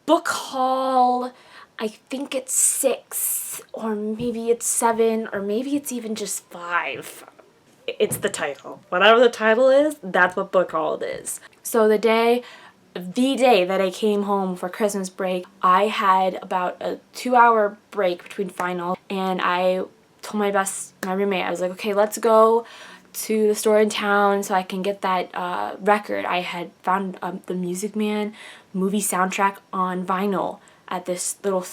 book haul. I think it's 6, or maybe it's 7, or maybe it's even just 5. It's the title. Whatever the title is, that's what book haul it is. So the day that I came home for Christmas break, I had about a 2-hour break between finals, and I told my roommate, I was like, okay, let's go to the store in town so I can get that record. I had found the Music Man movie soundtrack on vinyl at this little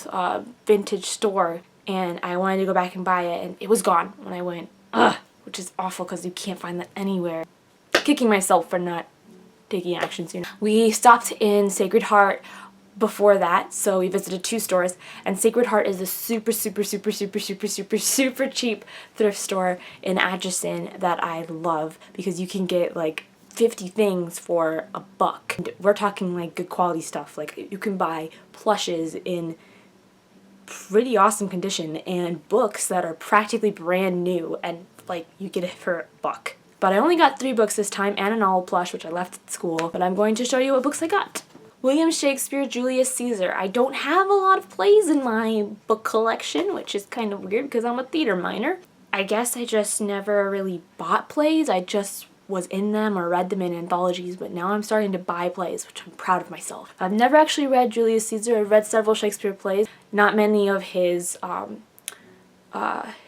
vintage store, and I wanted to go back and buy it, and it was gone when I went. Ugh, which is awful because you can't find that anywhere. Kicking myself for not taking action sooner. We stopped in Sacred Heart before that, so we visited 2 stores, and Sacred Heart is a super cheap thrift store in Atchison that I love because you can get like 50 things for $1. And we're talking like good quality stuff. Like you can buy plushes in pretty awesome condition and books that are practically brand new, and like you get it for $1. But I only got 3 books this time and an owl plush, which I left at school. But I'm going to show you what books I got. William Shakespeare, Julius Caesar. I don't have a lot of plays in my book collection, which is kind of weird because I'm a theater minor. I guess I just never really bought plays. I just was in them or read them in anthologies, but now I'm starting to buy plays, which I'm proud of myself. I've never actually read Julius Caesar. I've read several Shakespeare plays, not many of his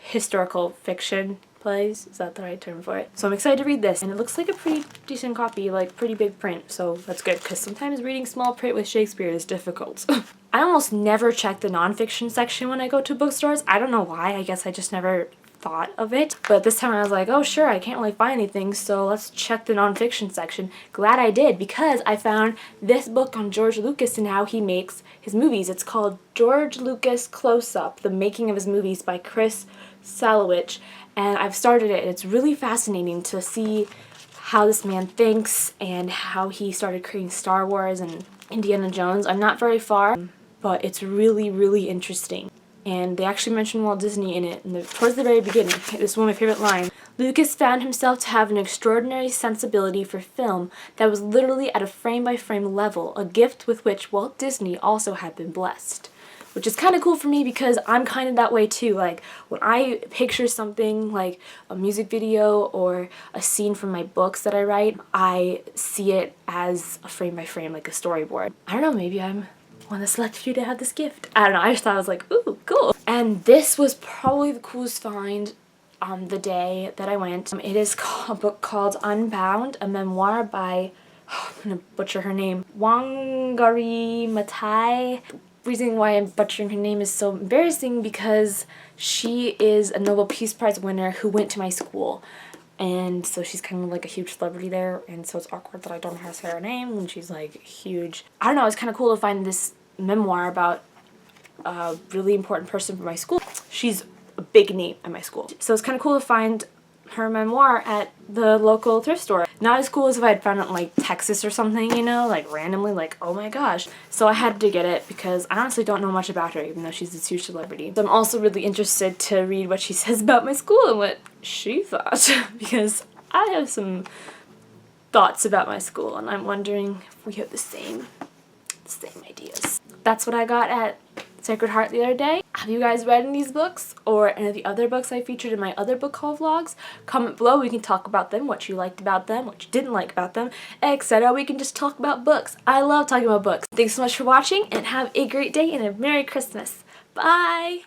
historical fiction plays. Is that the right term for it? So I'm excited to read this, and it looks like a pretty decent copy, like pretty big print, so that's good because sometimes reading small print with Shakespeare is difficult. I almost never check the nonfiction section when I go to bookstores. I don't know why. I guess I just never thought of it, but this time I was like, oh sure, I can't really find anything, so let's check the nonfiction section. Glad I did, because I found this book on George Lucas and how he makes his movies. It's called George Lucas Close-Up: The Making of His Movies by Chris Salowich, and I've started it. It's really fascinating to see how this man thinks and how he started creating Star Wars and Indiana Jones. I'm not very far, but it's really interesting. And they actually mention Walt Disney in it towards the very beginning. This is one of my favorite lines. Lucas found himself to have an extraordinary sensibility for film that was literally at a frame-by-frame level, a gift with which Walt Disney also had been blessed. Which is kind of cool for me because I'm kind of that way too. Like when I picture something like a music video or a scene from my books that I write, I see it as a frame-by-frame, like a storyboard. I don't know, maybe I'm one of the select few to have this gift. I don't know, I just thought I was like, ooh, cool. And this was probably the coolest find on the day that I went. It is a book called Unbowed, a memoir by, I'm gonna butcher her name, Wangari Maathai. The reason why I'm butchering her name is so embarrassing because she is a Nobel Peace Prize winner who went to my school. And so she's kind of like a huge celebrity there, and so it's awkward that I don't know how to say her name when she's like huge. I don't know, it's kind of cool to find this memoir about a really important person from my school. She's a big name at my school. So it's kind of cool to find her memoir at the local thrift store. Not as cool as if I had found it in like Texas or something, you know, like randomly, like oh my gosh. So I had to get it because I honestly don't know much about her, even though she's this huge celebrity. So I'm also really interested to read what she says about my school and what she thought because I have some thoughts about my school and I'm wondering if we have the same ideas. That's what I got at Sacred Heart the other day. Have you guys read any of these books or any of the other books I featured in my other book haul vlogs? Comment below, we can talk about them, what you liked about them, what you didn't like about them, etc. We can just talk about books. I love talking about books. Thanks so much for watching and have a great day and a Merry Christmas. Bye!